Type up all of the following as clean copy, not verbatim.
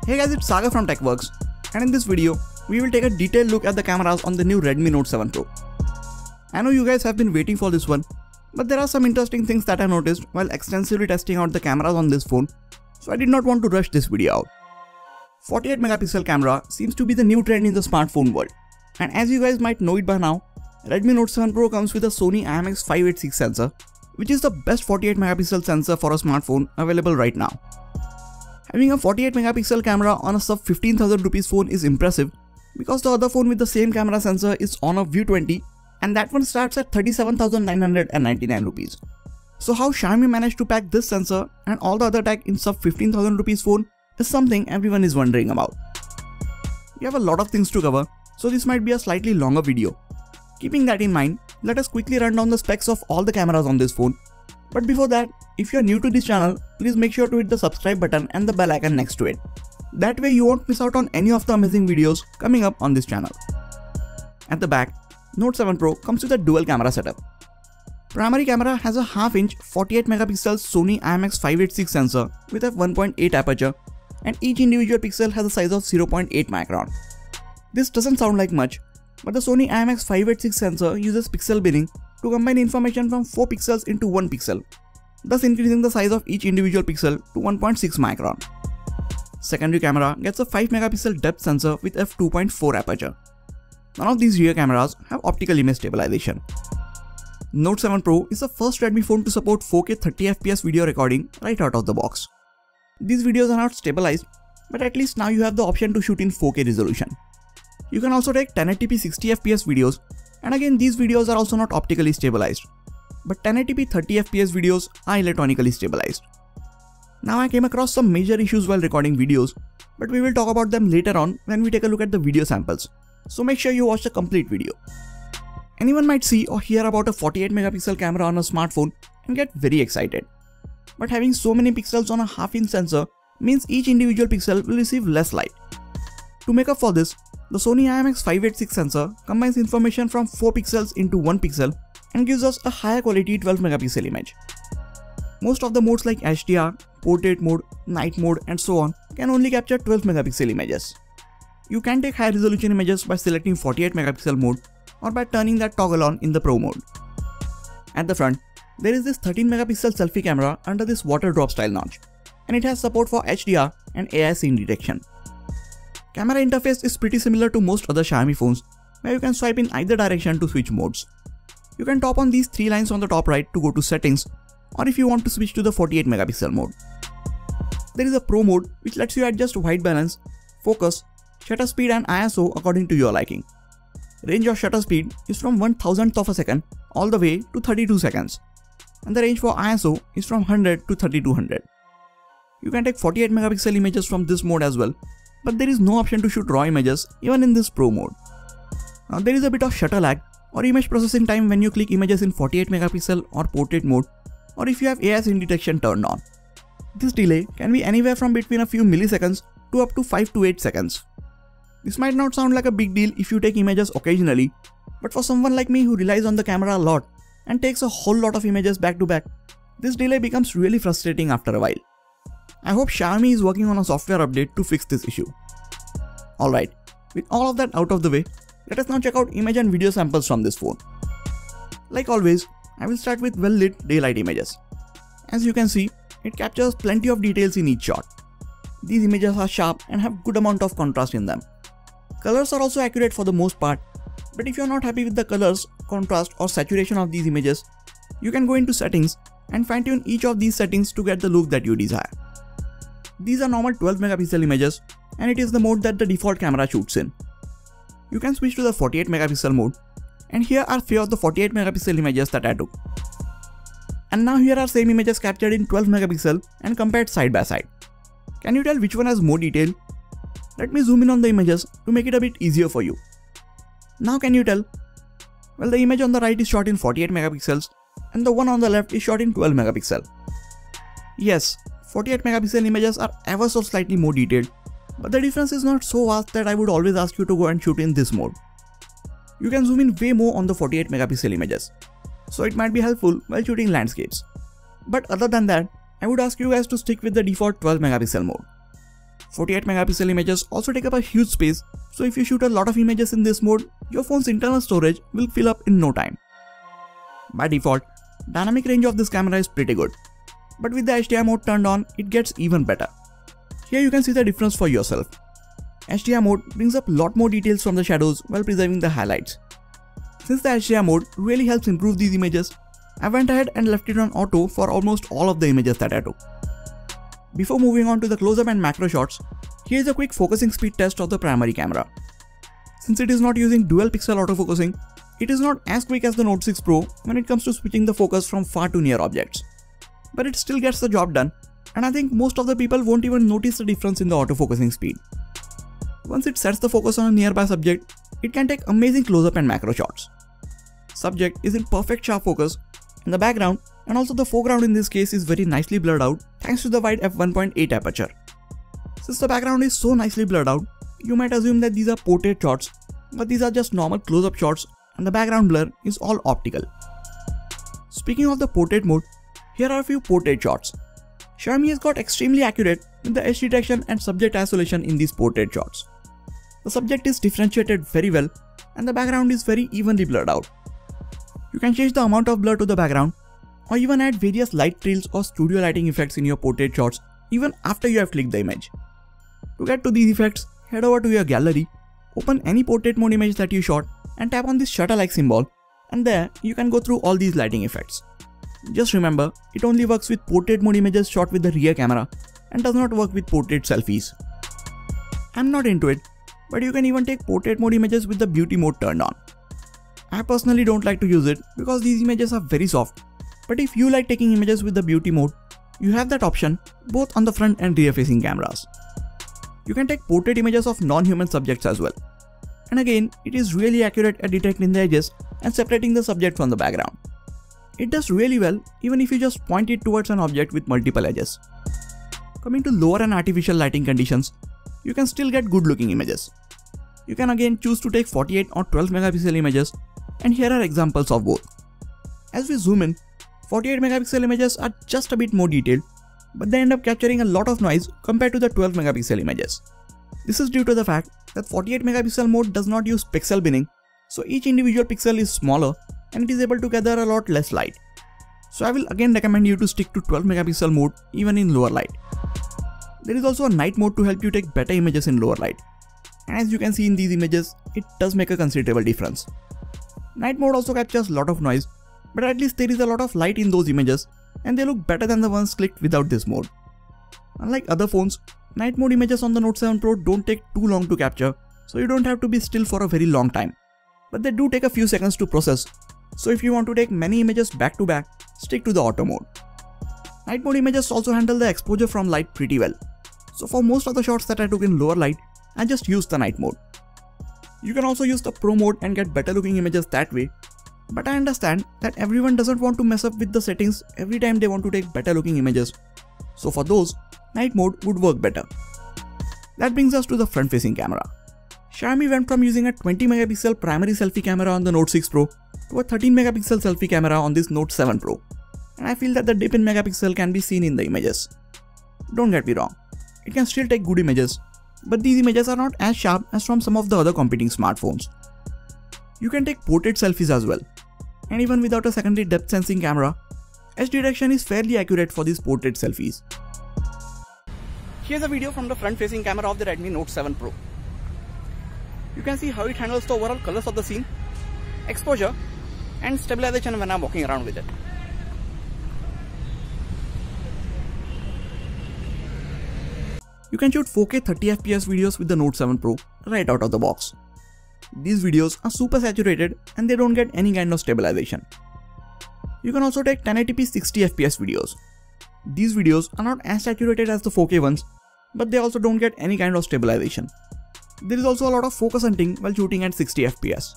Hey guys, it's Sagar from TechWorks, and in this video, we will take a detailed look at the cameras on the new Redmi Note 7 Pro. I know you guys have been waiting for this one, but there are some interesting things that I noticed while extensively testing out the cameras on this phone, so I did not want to rush this video out. 48 megapixel camera seems to be the new trend in the smartphone world, and as you guys might know it by now, Redmi Note 7 Pro comes with a Sony IMX586 sensor, which is the best 48 megapixel sensor for a smartphone available right now. Having a 48 megapixel camera on a sub 15,000 rupees phone is impressive because the other phone with the same camera sensor is Honor View 20 and that one starts at 37,999 rupees. So how Xiaomi managed to pack this sensor and all the other tech in sub 15,000 rupees phone is something everyone is wondering about. We have a lot of things to cover, so this might be a slightly longer video. Keeping that in mind, let us quickly run down the specs of all the cameras on this phone. But before that, if you are new to this channel, please make sure to hit the subscribe button and the bell icon next to it. That way you won't miss out on any of the amazing videos coming up on this channel. At the back, Note 7 Pro comes with a dual camera setup. Primary camera has a half-inch 48 megapixel Sony IMX586 sensor with f1.8 aperture, and each individual pixel has a size of 0.8 micron. This doesn't sound like much, but the Sony IMX586 sensor uses pixel binning to combine information from 4 pixels into 1 pixel, thus increasing the size of each individual pixel to 1.6 micron. Secondary camera gets a 5 megapixel depth sensor with f2.4 aperture. None of these rear cameras have optical image stabilization. Note 7 Pro is the first Redmi phone to support 4K 30fps video recording right out of the box. These videos are not stabilized, but at least now you have the option to shoot in 4K resolution. You can also take 1080p 60fps videos, and again these videos are also not optically stabilized, but 1080p 30fps videos are electronically stabilized. Now I came across some major issues while recording videos, but we will talk about them later on when we take a look at the video samples, so make sure you watch the complete video. Anyone might see or hear about a 48 megapixel camera on a smartphone and get very excited, but having so many pixels on a half-inch sensor means each individual pixel will receive less light. To make up for this, the Sony IMX586 sensor combines information from 4 pixels into 1 pixel and gives us a higher quality 12 megapixel image. Most of the modes like HDR, portrait mode, night mode and so on can only capture 12 megapixel images. You can take high resolution images by selecting 48 megapixel mode or by turning that toggle on in the Pro mode. At the front, there is this 13 megapixel selfie camera under this water drop style notch, and it has support for HDR and AI scene detection. Camera interface is pretty similar to most other Xiaomi phones, where you can swipe in either direction to switch modes. You can tap on these 3 lines on the top right to go to settings, or if you want to switch to the 48 megapixel mode. There is a Pro mode which lets you adjust white balance, focus, shutter speed and ISO according to your liking. Range of shutter speed is from 1,000th of a second all the way to 32 seconds, and the range for ISO is from 100 to 3200. You can take 48 megapixel images from this mode as well, but there is no option to shoot raw images even in this Pro mode. Now there is a bit of shutter lag or image processing time when you click images in 48 megapixel or portrait mode, or if you have AI scene detection turned on. This delay can be anywhere from between a few milliseconds to up to 5 to 8 seconds. This might not sound like a big deal if you take images occasionally, but for someone like me who relies on the camera a lot and takes a whole lot of images back to back, this delay becomes really frustrating after a while. I hope Xiaomi is working on a software update to fix this issue. Alright, with all of that out of the way, let us now check out image and video samples from this phone. Like always, I will start with well-lit daylight images. As you can see, it captures plenty of details in each shot. These images are sharp and have good amount of contrast in them. Colors are also accurate for the most part, but if you are not happy with the colors, contrast or saturation of these images, you can go into settings and fine-tune each of these settings to get the look that you desire. These are normal 12 megapixel images, and it is the mode that the default camera shoots in. You can switch to the 48 megapixel mode, and here are few of the 48 megapixel images that I took. And now here are same images captured in 12 megapixel and compared side by side. Can you tell which one has more detail? Let me zoom in on the images to make it a bit easier for you. Now can you tell? Well, the image on the right is shot in 48 megapixels and the one on the left is shot in 12 megapixel. Yes, 48 megapixel images are ever so slightly more detailed, but the difference is not so vast that I would always ask you to go and shoot in this mode. You can zoom in way more on the 48 megapixel images, so it might be helpful while shooting landscapes. But other than that, I would ask you guys to stick with the default 12 megapixel mode. 48 megapixel images also take up a huge space, so if you shoot a lot of images in this mode, your phone's internal storage will fill up in no time. By default, dynamic range of this camera is pretty good, but with the HDR mode turned on, it gets even better. Here you can see the difference for yourself. HDR mode brings up a lot more details from the shadows while preserving the highlights. Since the HDR mode really helps improve these images, I went ahead and left it on auto for almost all of the images that I took. Before moving on to the close-up and macro shots, here is a quick focusing speed test of the primary camera. Since it is not using dual pixel autofocusing, it is not as quick as the Note 6 Pro when it comes to switching the focus from far to near objects. But it still gets the job done, and I think most of the people won't even notice the difference in the autofocusing speed. Once it sets the focus on a nearby subject, it can take amazing close-up and macro shots. Subject is in perfect sharp focus, and the background and also the foreground in this case is very nicely blurred out thanks to the wide f1.8 aperture. Since the background is so nicely blurred out, you might assume that these are portrait shots, but these are just normal close-up shots and the background blur is all optical. Speaking of the portrait mode, here are a few portrait shots. Xiaomi has got extremely accurate with the edge detection and subject isolation in these portrait shots. The subject is differentiated very well and the background is very evenly blurred out. You can change the amount of blur to the background or even add various light trails or studio lighting effects in your portrait shots even after you have clicked the image. To get to these effects, head over to your gallery, open any portrait mode image that you shot and tap on this shutter-like symbol, and there you can go through all these lighting effects. Just remember, it only works with portrait mode images shot with the rear camera and does not work with portrait selfies. I'm not into it, but you can even take portrait mode images with the beauty mode turned on. I personally don't like to use it because these images are very soft, but if you like taking images with the beauty mode, you have that option both on the front and rear facing cameras. You can take portrait images of non-human subjects as well. And again, it is really accurate at detecting the edges and separating the subject from the background. It does really well even if you just point it towards an object with multiple edges. Coming to lower and artificial lighting conditions, you can still get good looking images. You can again choose to take 48 or 12 megapixel images, and here are examples of both. As we zoom in, 48 megapixel images are just a bit more detailed, but they end up capturing a lot of noise compared to the 12 megapixel images. This is due to the fact that 48 megapixel mode does not use pixel binning, so each individual pixel is smaller and it is able to gather a lot less light. So I will again recommend you to stick to 12 megapixel mode even in lower light. There is also a night mode to help you take better images in lower light. And as you can see in these images, it does make a considerable difference. Night mode also captures a lot of noise, but at least there is a lot of light in those images and they look better than the ones clicked without this mode. Unlike other phones, night mode images on the Note 7 Pro don't take too long to capture, so you don't have to be still for a very long time. But they do take a few seconds to process, so if you want to take many images back to back, stick to the auto mode. Night mode images also handle the exposure from light pretty well, so for most of the shots that I took in lower light, I just used the night mode. You can also use the Pro mode and get better looking images that way, but I understand that everyone doesn't want to mess up with the settings every time they want to take better looking images, so for those, night mode would work better. That brings us to the front facing camera. Xiaomi went from using a 20 megapixel primary selfie camera on the Note 6 Pro to a 13 megapixel selfie camera on this Note 7 Pro, and I feel that the dip in megapixel can be seen in the images. Don't get me wrong, it can still take good images, but these images are not as sharp as from some of the other competing smartphones. You can take portrait selfies as well, and even without a secondary depth sensing camera, edge detection is fairly accurate for these portrait selfies. Here's a video from the front facing camera of the Redmi Note 7 Pro. You can see how it handles the overall colors of the scene, exposure and stabilization when I'm walking around with it. You can shoot 4K 30fps videos with the Note 7 Pro right out of the box. These videos are super saturated and they don't get any kind of stabilization. You can also take 1080p 60fps videos. These videos are not as saturated as the 4K ones, but they also don't get any kind of stabilization. There is also a lot of focus hunting while shooting at 60fps.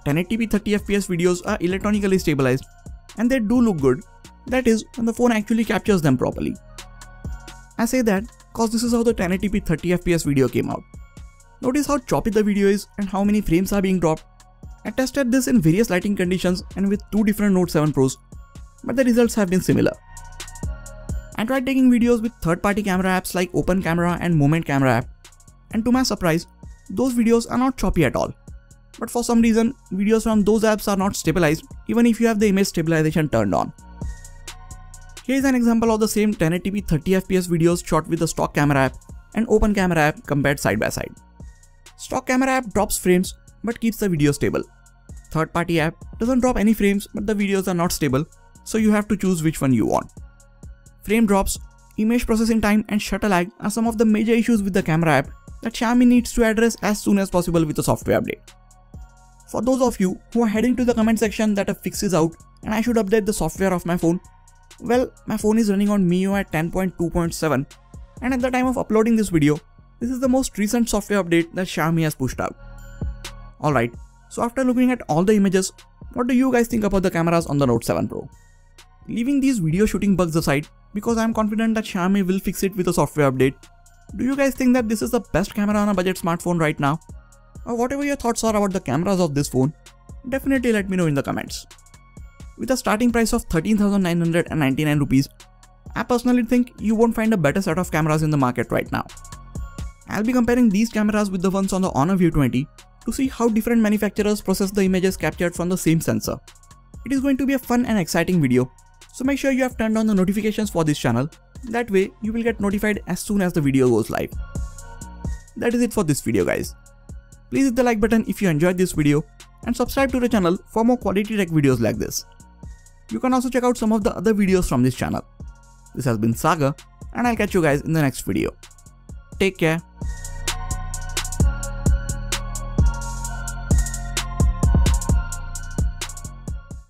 1080p 30fps videos are electronically stabilized and they do look good, that is when the phone actually captures them properly. I say that cause this is how the 1080p 30fps video came out. Notice how choppy the video is and how many frames are being dropped. I tested this in various lighting conditions and with two different Note 7 Pros, but the results have been similar. I tried taking videos with third-party camera apps like Open Camera and Moment Camera app, and to my surprise, those videos are not choppy at all. But for some reason, videos from those apps are not stabilized even if you have the image stabilization turned on. Here is an example of the same 1080p 30fps videos shot with the stock camera app and Open Camera app compared side by side. Stock camera app drops frames but keeps the video stable. Third-party app doesn't drop any frames but the videos are not stable, so you have to choose which one you want. Frame drops, image processing time and shutter lag are some of the major issues with the camera app that Xiaomi needs to address as soon as possible with a software update. For those of you who are heading to the comment section that a fix is out and I should update the software of my phone, well, my phone is running on MIUI 10.2.7 and at the time of uploading this video, this is the most recent software update that Xiaomi has pushed out. Alright, so after looking at all the images, what do you guys think about the cameras on the Note 7 Pro? Leaving these video shooting bugs aside, because I am confident that Xiaomi will fix it with a software update, do you guys think that this is the best camera on a budget smartphone right now? Or whatever your thoughts are about the cameras of this phone, definitely let me know in the comments. With a starting price of 13,999 rupees, I personally think you won't find a better set of cameras in the market right now. I'll be comparing these cameras with the ones on the Honor View 20 to see how different manufacturers process the images captured from the same sensor. It is going to be a fun and exciting video, so make sure you have turned on the notifications for this channel, that way you will get notified as soon as the video goes live. That is it for this video guys. Please hit the like button if you enjoyed this video and subscribe to the channel for more quality tech videos like this. You can also check out some of the other videos from this channel. This has been Sagar and I'll catch you guys in the next video. Take care.